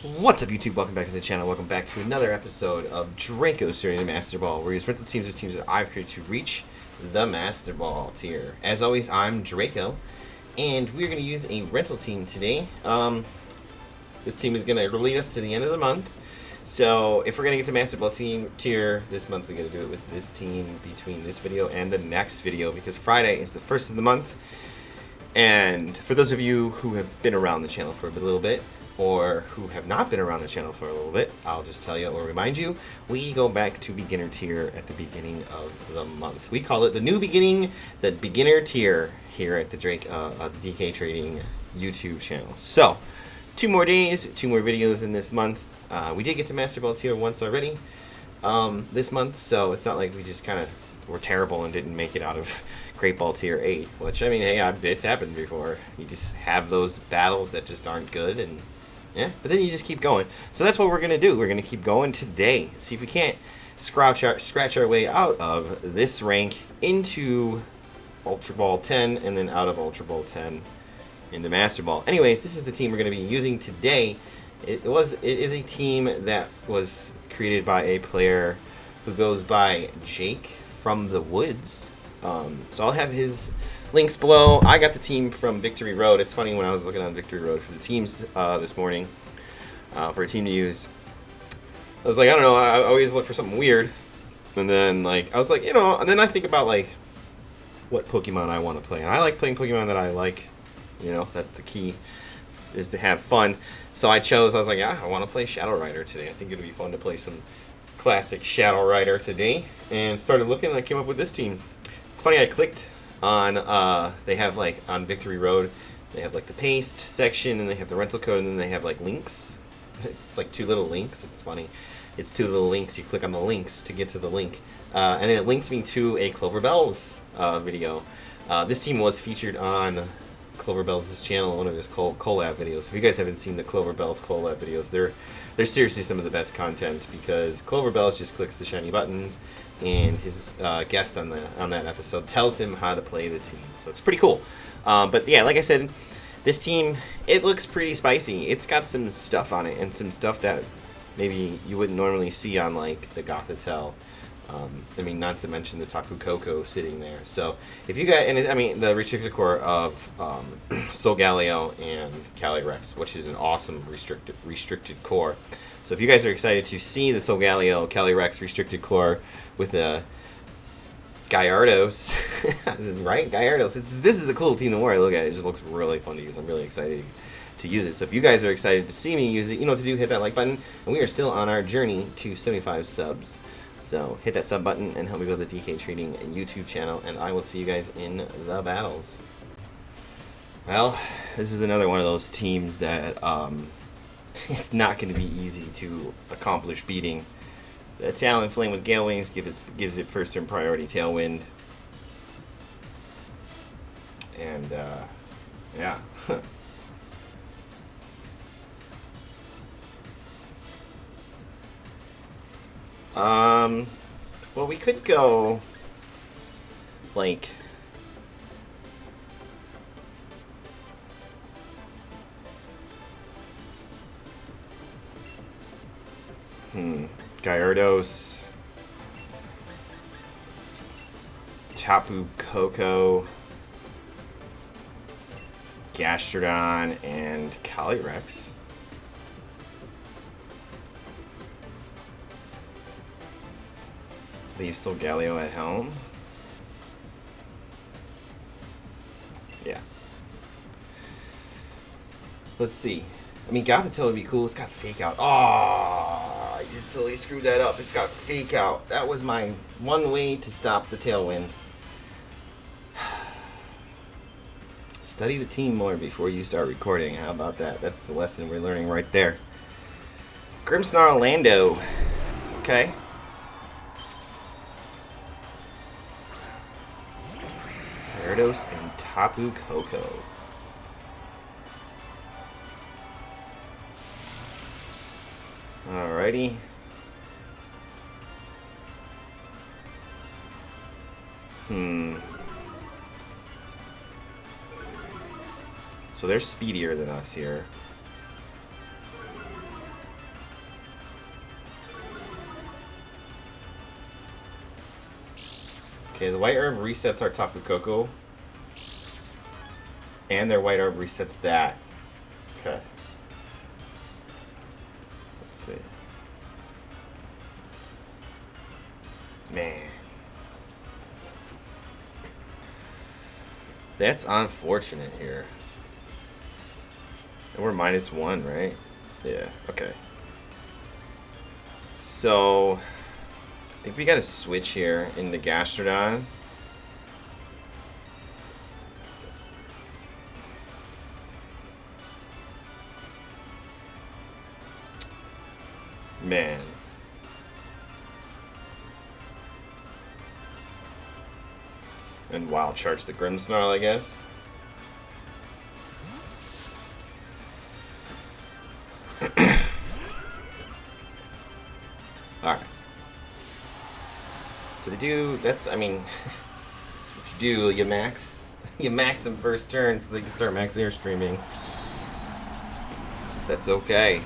What's up, YouTube? Welcome back to the channel. Welcome back to another episode of Draco's Journey to Master Ball, where you use rental teams with teams that I've created to reach the Master Ball tier. As always, I'm Draco, and we're going to use a rental team today. This team is going to lead us to the end of the month. So if we're going to get to Master Ball team tier this month, we got to do it with this team between this video and the next video, because Friday is the first of the month. And for those of you who have been around the channel for a little bit, or who have not been around the channel for a little bit, I'll just tell you or remind you, we go back to beginner tier at the beginning of the month. We call it the new beginning, the beginner tier here at the DK Trading YouTube channel. So, 2 more days, 2 more videos in this month. We did get to Master Ball tier once already this month, so it's not like we just kind of were terrible and didn't make it out of Great Ball tier 8, which, I mean, hey, it's happened before. You just have those battles that just aren't good, and yeah, but then you just keep going. So that's what we're going to do. We're going to keep going today. See if we can't scratch our way out of this rank into Ultra Ball 10 and then out of Ultra Ball 10 into Master Ball. Anyways, this is the team we're going to be using today. It is a team that was created by a player who goes by Jake from the Woods. So I'll have his links below. I got the team from Victory Road. It's funny, when I was looking on Victory Road for the teams this morning for a team to use, I was like, I don't know, I always look for something weird. And then, like, I was like, you know, and then I think about, like, what Pokemon I want to play. And I like playing Pokemon that I like. You know, that's the key, is to have fun. So I was like, yeah, I want to play Shadow Rider today. I think it'll be fun to play some classic Shadow Rider today. And started looking, and I came up with this team. It's funny, I clicked on, they have, like, on Victory Road, they have, like, the paste section, and they have the rental code, and then they have, like, links. It's like 2 little links. It's funny. It's 2 little links. You click on the links to get to the link. And then it links me to a Clover Bells video. This team was featured on Clover Bells' channel, one of his collab videos. If you guys haven't seen the Clover Bells collab videos, they're seriously some of the best content, because Clover Bells just clicks the shiny buttons, and his guest on that episode tells him how to play the team. So it's pretty cool. But yeah, like I said, this team, it looks pretty spicy. It's got some stuff on it, and some stuff that maybe you wouldn't normally see on, like, the Gothitelle. I mean, not to mention the Tapu Koko sitting there. So if you guys, and I mean, the restricted core of Solgaleo and Calyrex, which is an awesome restricted core. So if you guys are excited to see the Solgaleo Calyrex restricted core with a Gyarados, right? Gyarados. This is a cool team to wear. Look at it. It just looks really fun to use. I'm really excited to use it. So if you guys are excited to see me use it, you know what to do. Hit that like button. And we are still on our journey to 75 subs. So hit that sub button and help me build the DK Trading YouTube channel. And I will see you guys in the battles. Well, this is another one of those teams that it's not going to be easy to accomplish beating. The Talonflame with Gale Wings gives it first turn priority Tailwind. And, yeah. Well, we could go, like, Gyarados, Tapu Koko, Gastrodon, and Calyrex. Leave Solgaleo at home. Yeah. Let's see. I mean, Gothitelle would be cool. It's got Fake Out. Oh, I just totally screwed that up. It's got Fake Out. That was my one way to stop the Tailwind. Study the team more before you start recording. How about that? That's the lesson we're learning right there. Grimmsnarl Lando. Okay. Gyarados and Tapu Koko. Alrighty. So they're speedier than us here. Okay, the white herb resets our Tapu Koko. And their white herb resets that. Okay. Let's see. Man. That's unfortunate here. And we're -1, right? Yeah, okay. So, I think we gotta switch here into Gastrodon. Man. And wild charge the Grimmsnarl, I guess. Alright. So to do, that's, I mean, that's what you do, you max them first turn so they can start max airstreaming. That's okay.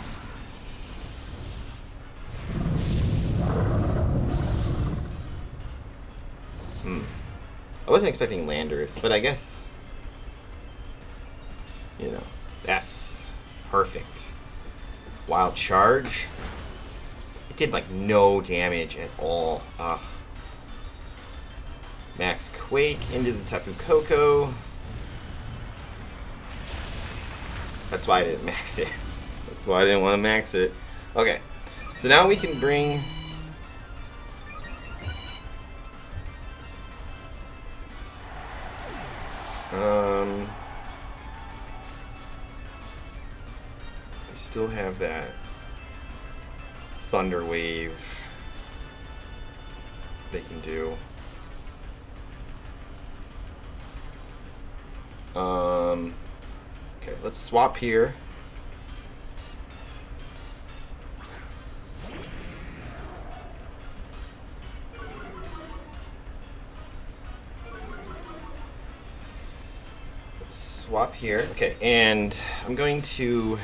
I wasn't expecting Landers, but I guess, you know, that's perfect. Wild charge. It did like no damage at all. Ugh. Max Quake into the Tapu Koko. That's why I didn't max it. That's why I didn't want to max it. Okay, so now we can bring... they still have that Thunder Wave they can do. Okay, let's swap here. Swap here. Okay, and I'm going to...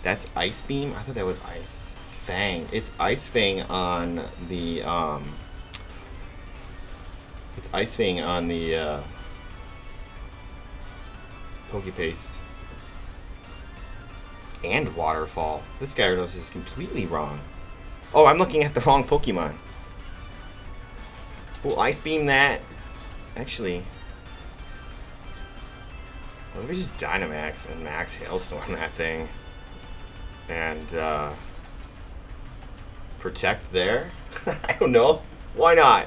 That's Ice Beam? I thought that was Ice Fang. It's Ice Fang on the, It's Ice Fang on the, Pokepaste. And Waterfall. This Gyarados is completely wrong. Oh, I'm looking at the wrong Pokemon. We'll Ice Beam that. Actually, what if we just Dynamax and Max Hailstorm that thing? And, protect there? I don't know. Why not?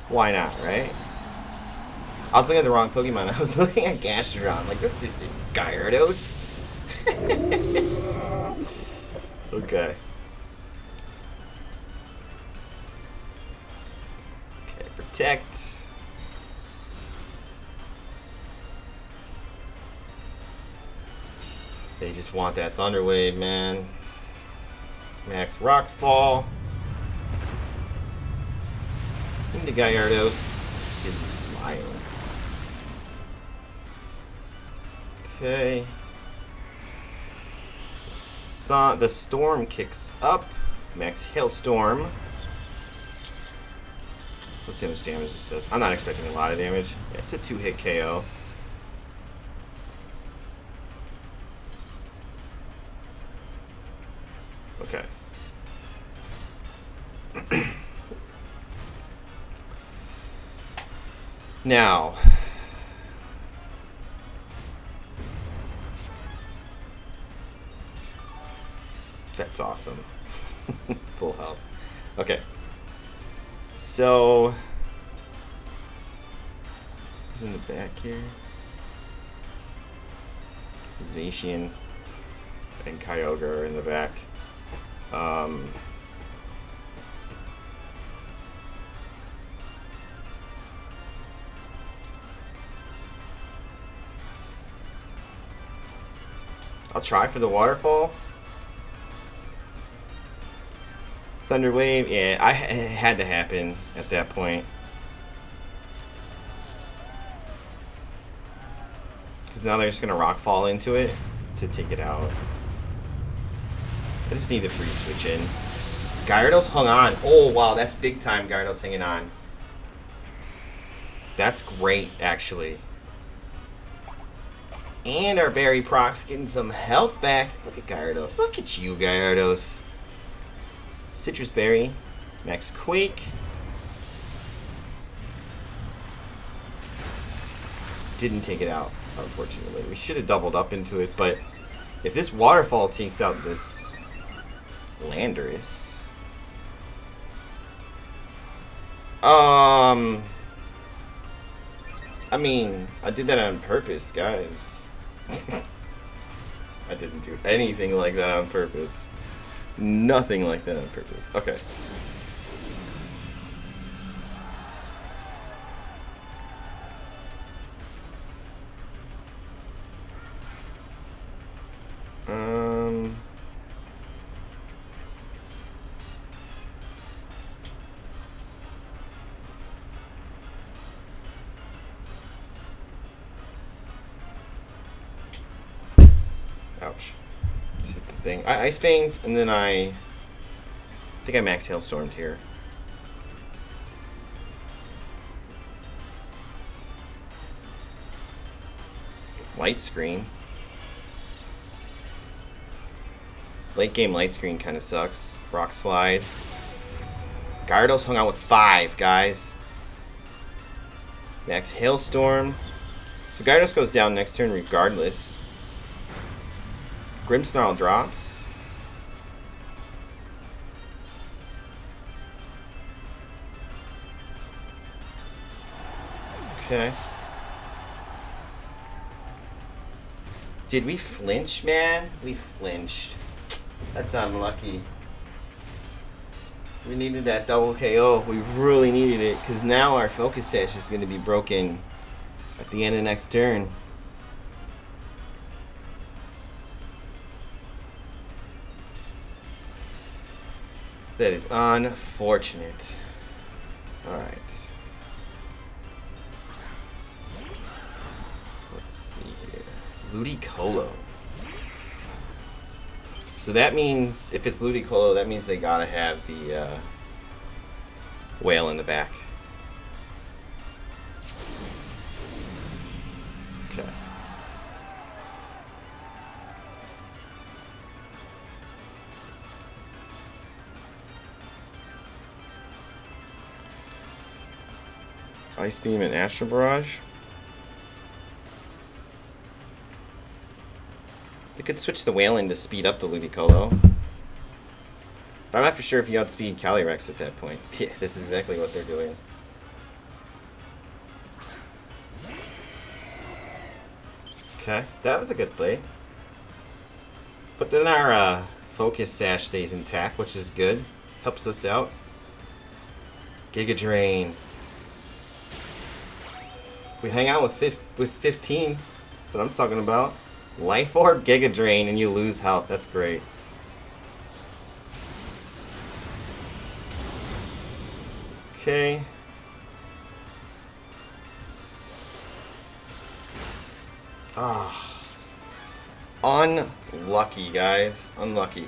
Why not, right? I was looking at the wrong Pokemon. I was looking at Gastrodon. Like, this is Gyarados. Okay. Okay, protect. They just want that Thunder Wave, man. Max Rockfall. Into Gyarados. Because he's flying. Okay. The storm kicks up. Max Hailstorm. Let's see how much damage this does. I'm not expecting a lot of damage. Yeah, it's a 2-hit KO. Okay. Now, that's awesome. Full health. Okay. So, who's in the back here? Zacian and Kyogre are in the back. I'll try for the waterfall. Thunder Wave, yeah, it had to happen at that point. Because now they're just going to rock fall into it to take it out. I just need the free switch in. Gyarados hung on. Oh, wow. That's big time, Gyarados hanging on. That's great, actually. And our Berry Proc's getting some health back. Look at Gyarados. Look at you, Gyarados. Citrus Berry. Max Quake. Didn't take it out, unfortunately. We should have doubled up into it, but if this Waterfall takes out this Landorus... I mean, I did that on purpose, guys. I didn't do anything like that on purpose. Nothing like that on purpose. Okay. Ouch. Just hit the thing. I Ice Fanged, and then I think I Max Hailstormed here. Light Screen. Late game Light Screen kind of sucks. Rock Slide. Gyarados hung out with 5, guys. Max Hailstorm. So Gyarados goes down next turn regardless. Grimmsnarl drops. Okay. Did we flinch, man? We flinched. That's unlucky. We needed that double KO. We really needed it, because now our Focus Sash is going to be broken at the end of next turn. That is unfortunate. Alright. Let's see here. Ludicolo. So that means, if it's Ludicolo, that means they gotta have the whale in the back. Okay. Ice Beam and Astral Barrage. They could switch the Whalen to speed up the Ludicolo. But I'm not for sure if you outspeed Calyrex at that point. Yeah, this is exactly what they're doing. Okay, that was a good play. But then our Focus Sash stays intact, which is good. Helps us out. Giga Drain. We hang out with 15. That's what I'm talking about. Life Orb, Giga Drain, and you lose health. That's great. Okay. Ah. Unlucky, guys. Unlucky.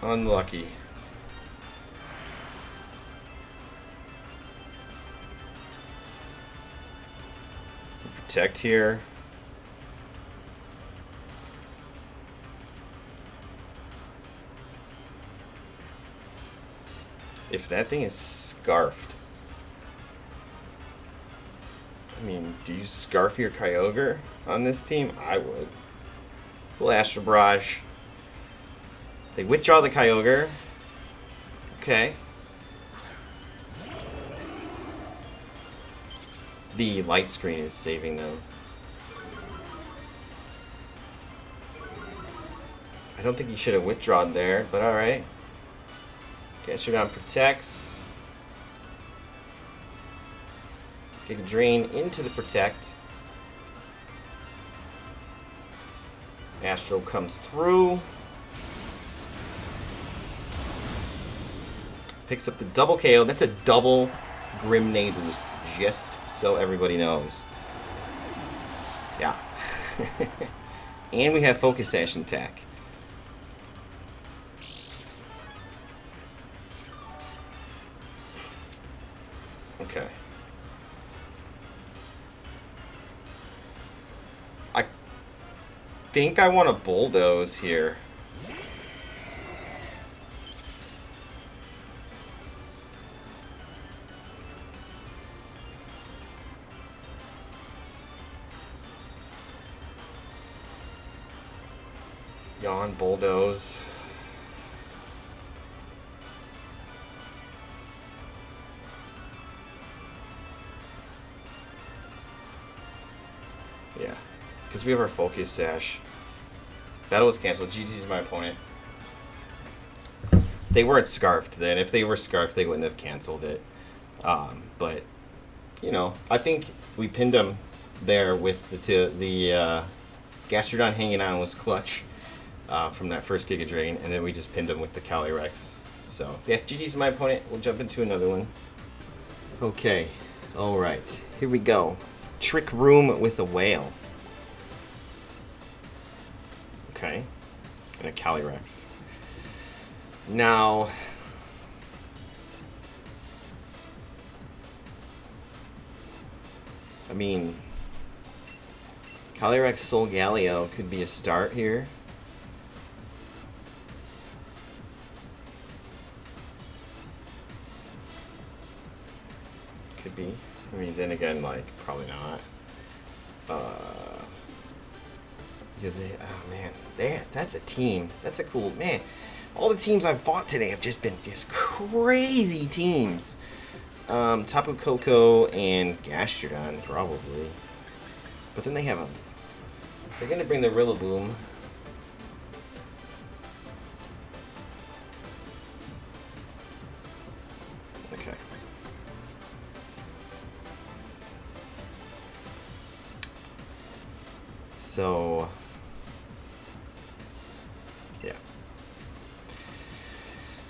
Unlucky. Protect here. If that thing is scarfed, I mean, do you scarf your Kyogre on this team? I would. Little Astral Barrage. They withdraw the Kyogre. Okay. The Light Screen is saving them. I don't think you should have withdrawn there, but alright. Gastrodon protects. Giga Drain into the Protect. Astral comes through. Picks up the double KO. That's a double Grimnay boost, just so everybody knows. Yeah. And we have Focus Sash and attack. Okay. I think I want to bulldoze here. Yawn, bulldoze. Yeah, because we have our Focus Sash. Battle was canceled. GG's my opponent. They weren't scarfed then. If they were scarfed, they wouldn't have canceled it. But, you know, I think we pinned them there with the Gastrodon hanging on was clutch from that first Giga Drain, and then we just pinned them with the Calyrex. So, yeah, GG's my opponent. We'll jump into another one. Okay, alright, here we go. Trick Room with a Whale. Okay, and a Calyrex. Now, I mean, Calyrex-Solgaleo could be a start here. Could be. I mean, then again, like, probably not. Because they, oh man, that's a team. That's a cool, man. All the teams I've fought today have just been just crazy teams. Tapu Koko and Gastrodon, probably. But then they have a... They're going to bring the Rillaboom. Okay. So... yeah.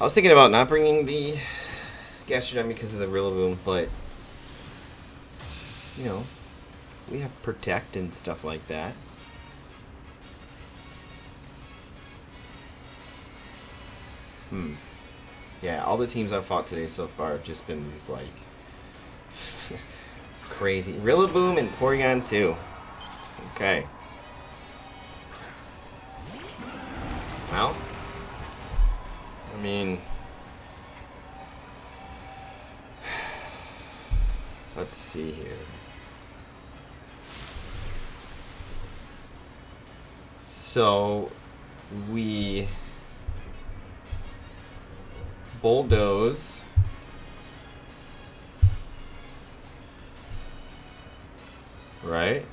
I was thinking about not bringing the Gastrodon because of the Rillaboom, but... you know, we have Protect and stuff like that. Yeah, all the teams I've fought today so far have just been these, like, crazy. Rillaboom and Porygon too. Okay. Well, I mean, let's see here. So, we bulldoze. Right?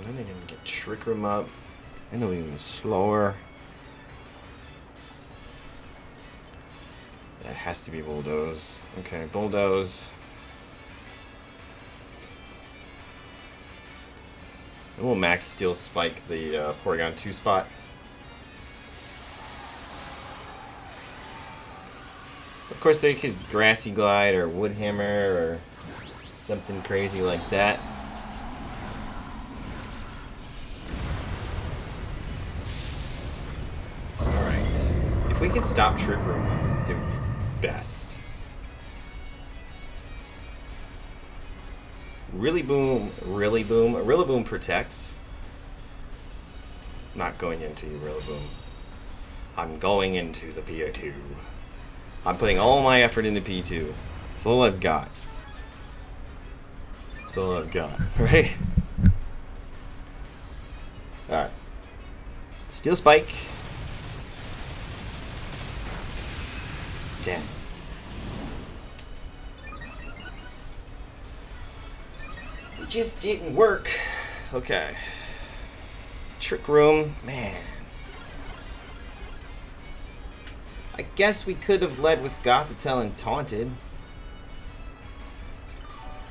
Then they didn't get Trick Room up. I know even slower. That has to be bulldoze. Okay, bulldoze. And we'll max Steel Spike the Porygon 2 spot. Of course, they could Grassy Glide or Wood Hammer or something crazy like that. Alright. If we could stop Trick Room, it would be best. Rillaboom protects. Not going into Rillaboom. I'm going into the P2. I'm putting all my effort into P2. That's all I've got. That's all I've got, right? Alright. Steel Spike. 10. It just didn't work. Okay. Trick Room, man. I guess we could have led with Gothitelle and Taunted.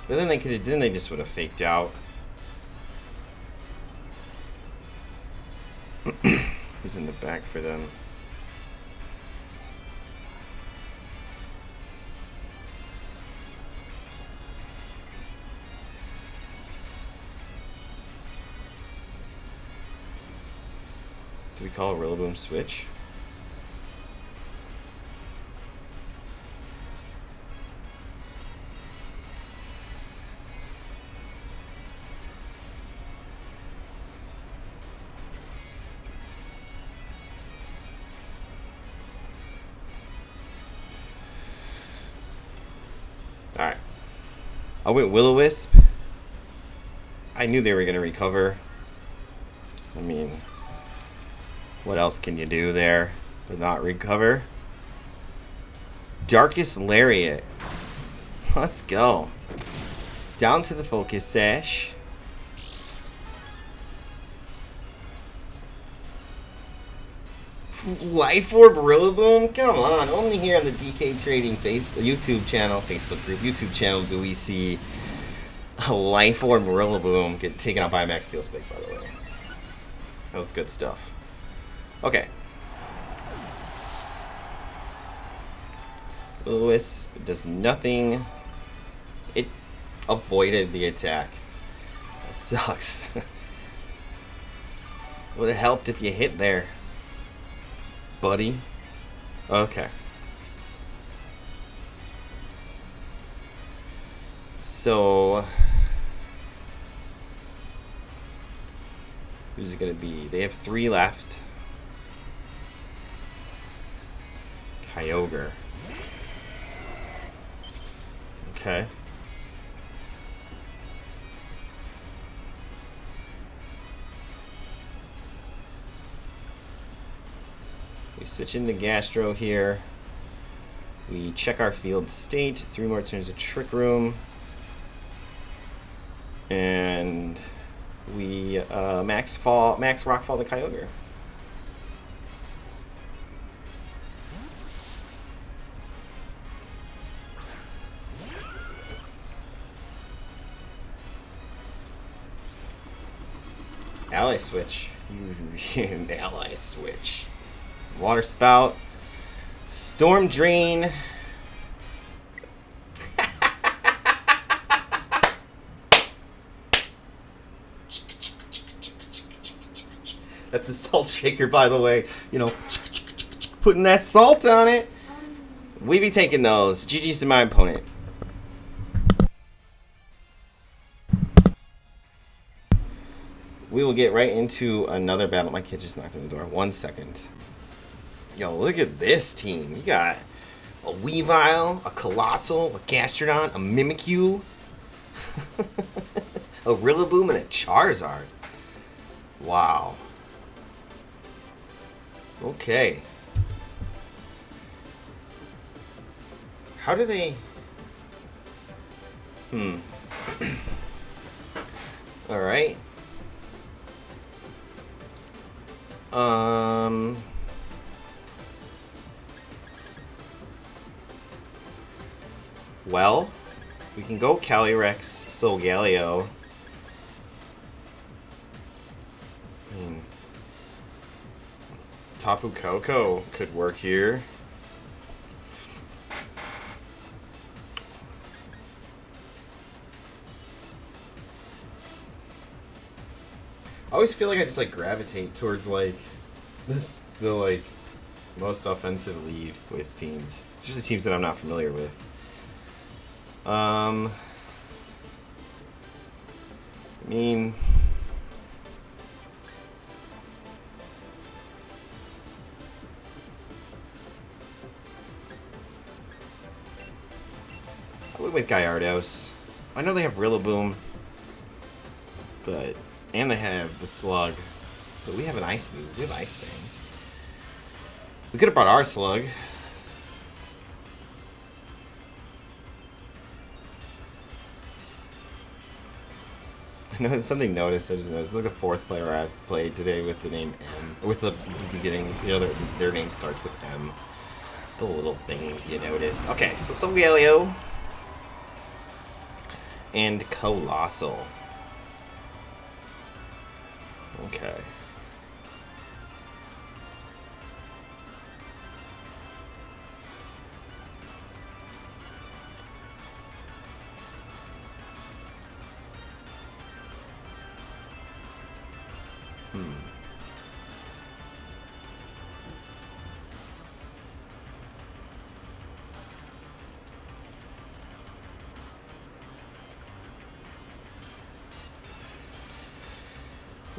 But then they just would have faked out. Who's in the back for them? Do we call a Rillaboom switch? Alright. I went Will-O-Wisp. I knew they were going to recover. I mean, what else can you do there but not recover? Darkest Lariat. Let's go. Down to the Focus Sash. Life Orb Rillaboom? Come on. Only here on the DK Trading YouTube channel do we see a Life Orb Rillaboom get taken out by a Max Steel Spike, by the way. That was good stuff. Okay. Will-O-Wisp does nothing. It avoided the attack. That sucks. Would have helped if you hit there, buddy. Okay. So, who's it gonna be? They have 3 left. Kyogre. Okay. We switch into Gastro here. We check our field state. 3 more turns of Trick Room. And we max Rockfall the Kyogre. Ally switch. Ally switch. Water Spout. Storm Drain. That's a salt shaker, by the way. You know, putting that salt on it. We be taking those. GG's to my opponent. We will get right into another battle. My kid just knocked on the door. 1 second. Yo, look at this team. You got a Weavile, a Colossal, a Gastrodon, a Mimikyu, a Rillaboom, and a Charizard. Wow. Okay. How do they... Alright. Well, we can go Calyrex-Solgaleo. Tapu Koko could work here. I always feel like I just like gravitate towards like the like most offensive lead with teams, especially teams that I'm not familiar with. I mean, I went with Gyarados. I know they have Rillaboom, and they have the Slug, but we have an Ice move. We have Ice Fang. We could have brought our Slug. I know something noticed. I just noticed. It's like a 4th player I've played today with the name M, with the beginning. You know, their name starts with M. The little things you notice. Okay, so Solgaleo and Colossal. Okay.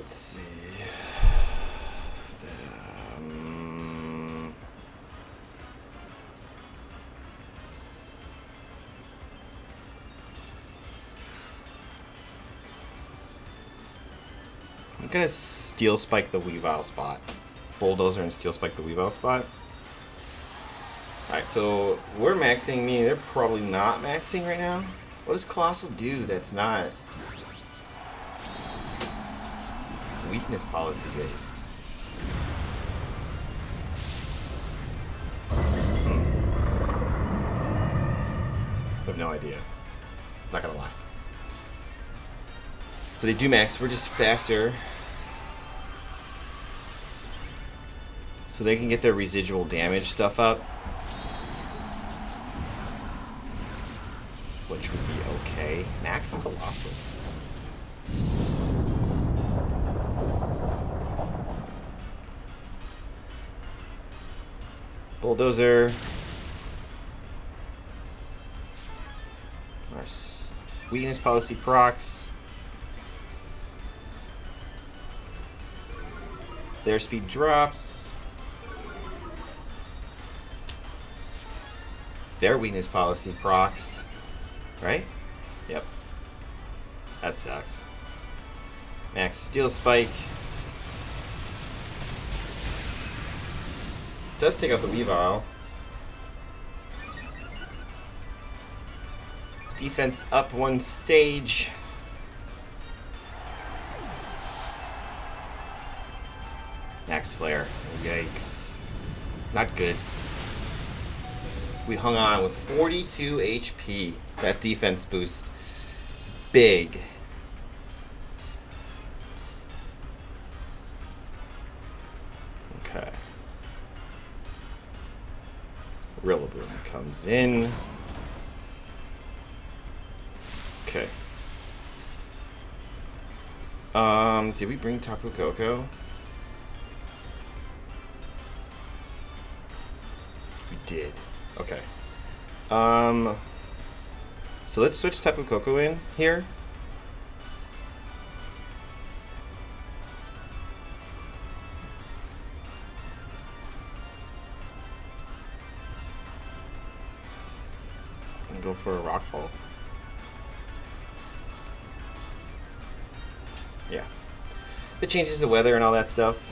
Let's see. I'm gonna Steel Spike the Weavile spot. Bulldozer and Steel Spike the Weavile spot. Alright, so we're maxing, meaning they're probably not maxing right now. What does Colossal do that's not weakness policy based? I have no idea. Not gonna lie. So they do max, we're just faster. So they can get their residual damage stuff up. Which would be okay. Max Colossal. Bulldozer. Our weakness policy procs. Their speed drops. Their weakness policy procs. Right? Yep. That sucks. Max Steel Spike. Does take out the Weavile. Defense up one stage. Max Flare. Yikes. Not good. We hung on with 42 HP. That defense boost. Big. Okay. Rillaboom comes in. Okay. Did we bring Tapu Koko? We did. Okay. So let's switch Tapu Koko in here. And go for a Rockfall. Yeah. It changes the weather and all that stuff.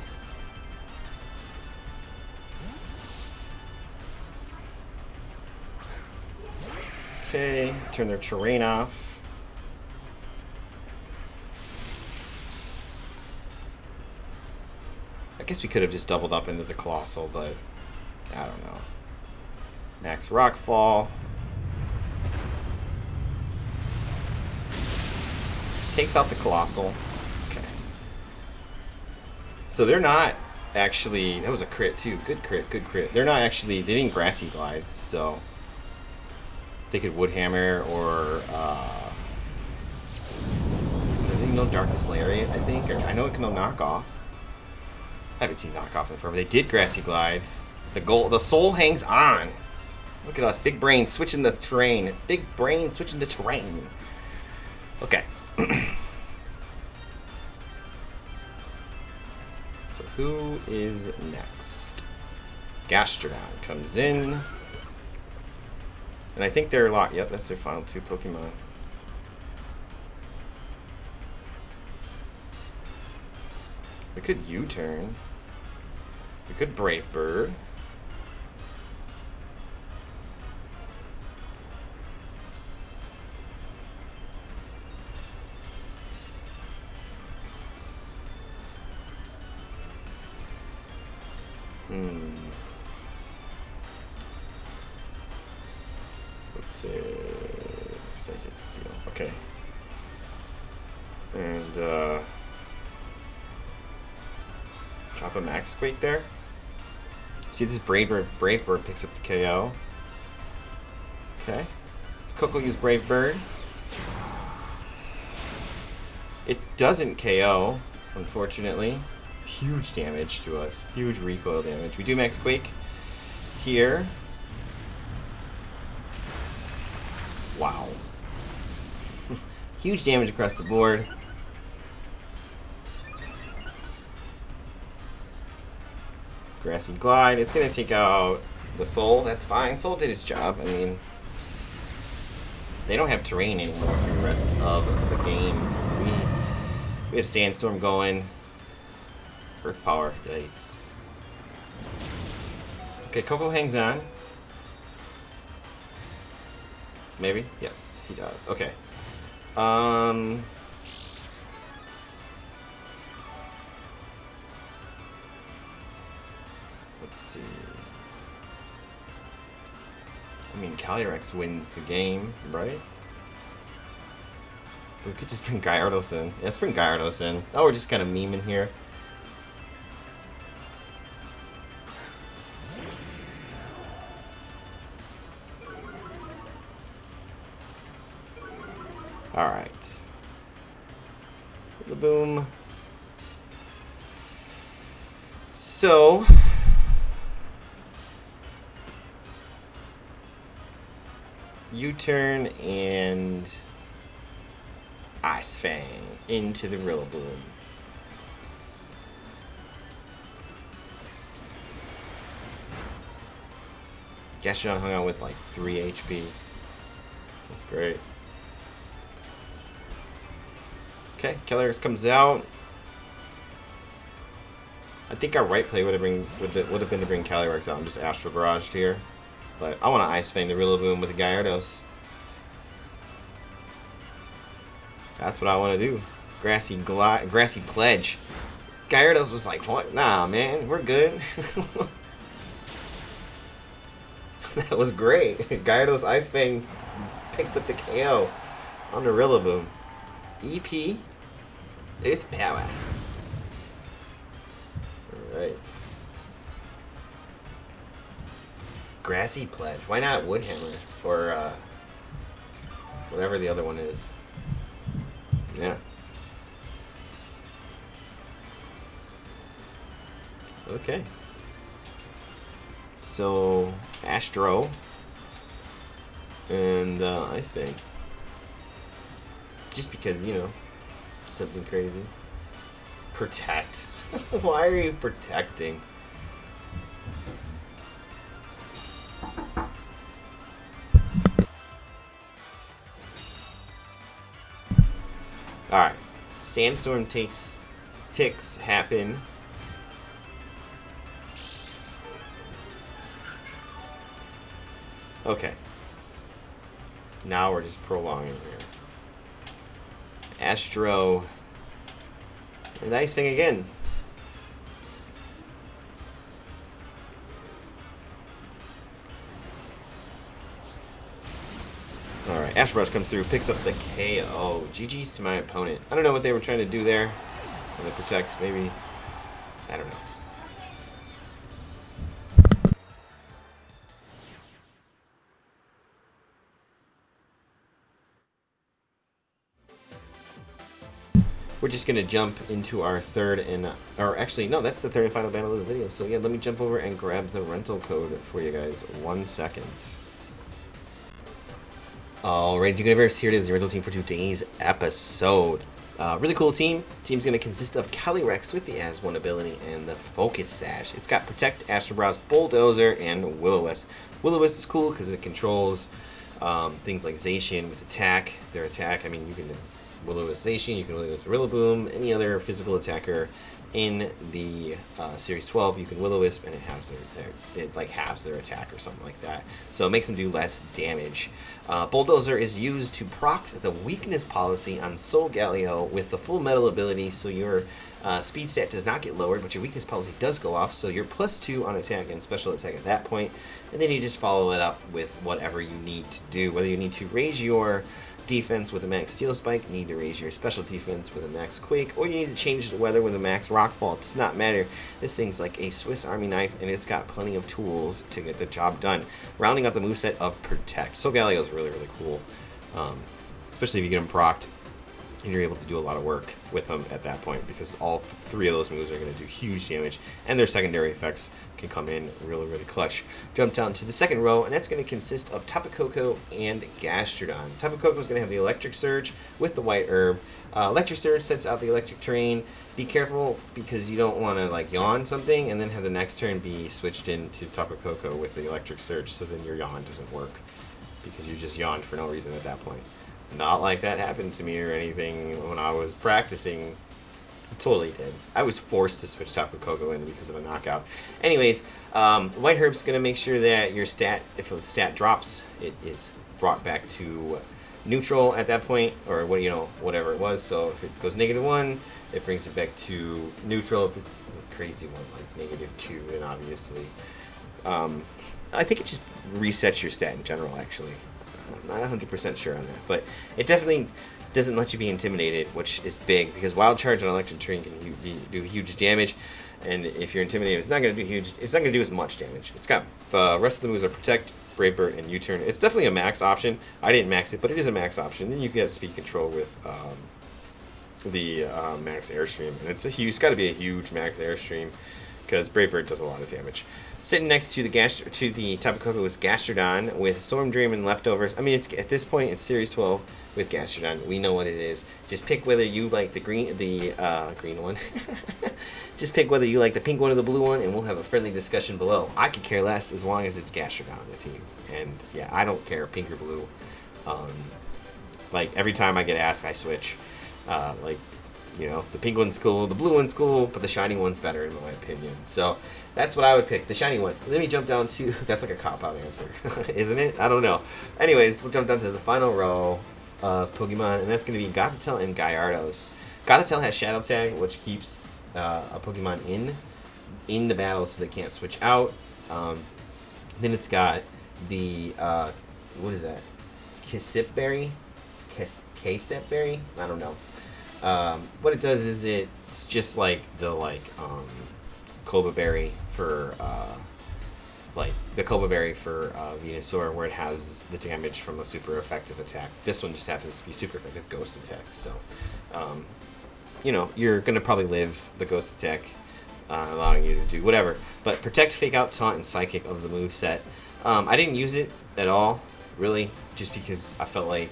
Okay, turn their terrain off. I guess we could have just doubled up into the Colossal, but I don't know. Max Rockfall. Takes out the Colossal. Okay. So they're not actually... That was a crit, too. Good crit, good crit. They're not actually... They didn't Grassy Glide, so... They could Woodhammer or, I think no Darkness Lariat, I think. Or I know it can no Knockoff. I haven't seen Knockoff in forever. They did Grassy Glide. The soul hangs on. Look at us. Big brain switching the terrain. Big brain switching the terrain. Okay. So who is next? Gastrodon comes in. And I think they're locked. Yep, that's their final two Pokemon. We could U-turn. We could Brave Bird. Let's say Psychic Steel. Okay. And drop a Max Quake there. See, this Brave Bird picks up the KO. Okay. Koko use Brave Bird. It doesn't KO, unfortunately. Huge damage to us. Huge recoil damage. We do Max Quake here. Wow. Grassy Glide. It's going to take out the Soul. That's fine. Soul did its job. I mean, they don't have terrain anymore for the rest of the game. We have Sandstorm going. Earth Power. Yikes. Okay, Koko hangs on. Maybe? Yes, he does. Okay. Let's see. I mean, Calyrex wins the game, right? We could just bring Gyarados in. Yeah, let's bring Gyarados in. Oh, we're just kind of memeing here. Alright. The boom. So U-turn and Ice Fang into the Rillaboom. Gastrodon hung out with like 3 HP. That's great. Okay, Calyrex comes out. I think our right play would have been to bring Calyrex out and just Astral Barrage here. But I want to Ice Fang the Rillaboom with the Gyarados. That's what I want to do. Grassy Pledge. Gyarados was like, what? Nah, man, we're good. That was great. Gyarados Ice Fangs picks up the KO on the Rillaboom. EP. Earth Power. Alright. Grassy Pledge. Why not Woodhammer? Or, whatever the other one is. Yeah. Okay. So, Astro. And, Ice Fang. Just because, you know, something crazy. Protect. Why are you protecting? Alright. Sandstorm ticks happen. Okay. Now we're just prolonging here. Astro. And Ice Fang again. Alright, Astro Rush comes through, picks up the KO. GG's to my opponent. I don't know what they were trying to do there. Trying to protect, maybe. I don't know. We're just gonna jump into our third and, or actually, no, that's the third and final battle of the video. So yeah, let me jump over and grab the rental code for you guys. 1 second. Alright, Universe, here it is, the rental team for today's episode. Really cool team. Team's gonna consist of Calyrex with the As-1 ability and the Focus Sash. It's got Protect, Astral Barrage, Bulldozer, and Will-O-Wisp. Will-O-Wisp is cool because it controls things like Zacian with attack. Their attack, I mean, you can Will-O-Wisp Zacian, you can Will-O-Wisp Rillaboom, any other physical attacker in the Series 12, you can Will-O-Wisp and it halves their attack or something like that. So it makes them do less damage. Bulldozer is used to proc the weakness policy on Solgaleo with the Full Metal ability, so your speed stat does not get lowered, but your weakness policy does go off, so you're +2 on attack and special attack at that point, and then you just follow it up with whatever you need to do, whether you need to raise your defense with a max Steel Spike, you need to raise your special defense with a max Quake, or you need to change the weather with a max Rockfall. It does not matter. This thing's like a Swiss Army knife, and it's got plenty of tools to get the job done. Rounding out the moveset of Protect. Solgaleo is really, really cool, especially if you get him procced. and you're able to do a lot of work with them at that point, because all three of those moves are going to do huge damage, and their secondary effects can come in really, really clutch. Jump down to the second row, and that's going to consist of Tapu Koko and Gastrodon. Tapu Koko is going to have the Electric Surge with the White Herb. Electric Surge sets out the electric terrain. Be careful, because you don't want to like yawn something and then have the next turn be switched into Tapu Koko with the Electric Surge, so then your yawn doesn't work, because you just yawned for no reason at that point. Not like that happened to me or anything when I was practicing. It totally did. I was forced to switch Tapu Koko in because of a knockout. Anyways, White Herb's going to make sure that your stat, if a stat drops, it is brought back to neutral at that point, or what, you know, whatever it was. So if it goes -1, it brings it back to neutral. If it's a crazy one like -2, then obviously, I think it just resets your stat in general. Actually, I'm not 100% sure on that, but it definitely doesn't let you be intimidated, which is big, because Wild Charge on Electric Terrain can do huge damage, and if you're intimidated, it's not going to do huge. It's not going to do as much damage. It's got the rest of the moves are Protect, Brave Bird, and U-Turn. It's definitely a max option. I didn't max it, but it is a max option. Then you get Speed Control with the max Airstream, and it's got to be a huge max Airstream, because Brave Bird does a lot of damage. Sitting next to the Tapu Koko is Gastrodon with Storm Dream and Leftovers. I mean, it's at this point it's Series 12 with Gastrodon. We know what it is. Just pick whether you like the green one. Just pick whether you like the pink one or the blue one, and we'll have a friendly discussion below. I could care less as long as it's Gastrodon on the team. And yeah, I don't care pink or blue. Like every time I get asked, I switch. Like, you know, the pink one's cool, the blue one's cool, but the shiny one's better in my opinion. So that's what I would pick, the shiny one. Let me jump down to, that's like a cop-out answer, isn't it? I don't know. Anyways, we'll jump down to the final row of Pokemon, and that's going to be Gothitelle and Gyarados. Gothitelle has Shadow Tag, which keeps a Pokemon in the battle so they can't switch out. Then it's got the, what is that? Kisipberry? Kisipberry? I don't know. What it does is it's just like the Cobra Berry for Venusaur, where it has the damage from a super effective attack. This one just happens to be super effective Ghost Attack. So, you know, you're gonna probably live the Ghost Attack, allowing you to do whatever. But Protect, Fake Out, Taunt, and Psychic of the move set. I didn't use it at all, really, just because I felt like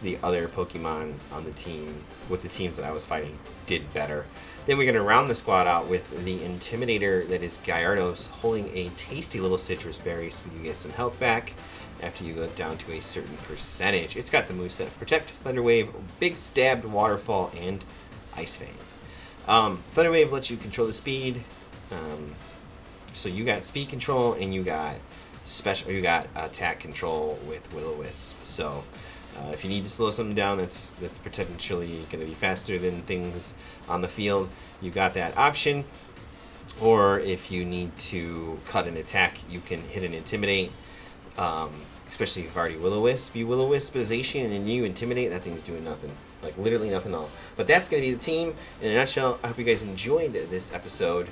the other Pokemon on the team, with the teams that I was fighting, did better. Then we're going to round the squad out with the Intimidator that is Gyarados, holding a tasty little citrus berry so you get some health back after you go down to a certain percentage. It's got the moveset Protect, Thunder Wave, Big Stabbed, Waterfall, and Ice Fang. Thunder Wave lets you control the speed, so you got speed control and you got attack control with Will-O-Wisp. So if you need to slow something down that's potentially going to be faster than things on the field, you got that option. Or if you need to cut an attack, you can hit an Intimidate. Especially if you've already Will-O-Wisp. You Will-O-Wispization and you Intimidate, that thing's doing nothing. Like, literally nothing at all. But that's going to be the team in a nutshell. I hope you guys enjoyed this episode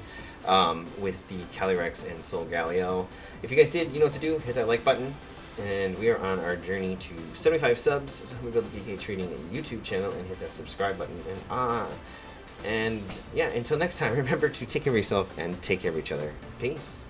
with the Calyrex and Solgaleo. If you guys did, you know what to do. Hit that like button. And we are on our journey to 75 subs, so we build the DK Trading YouTube channel, and hit that subscribe button. And yeah, until next time, remember to take care of yourself and take care of each other. Peace.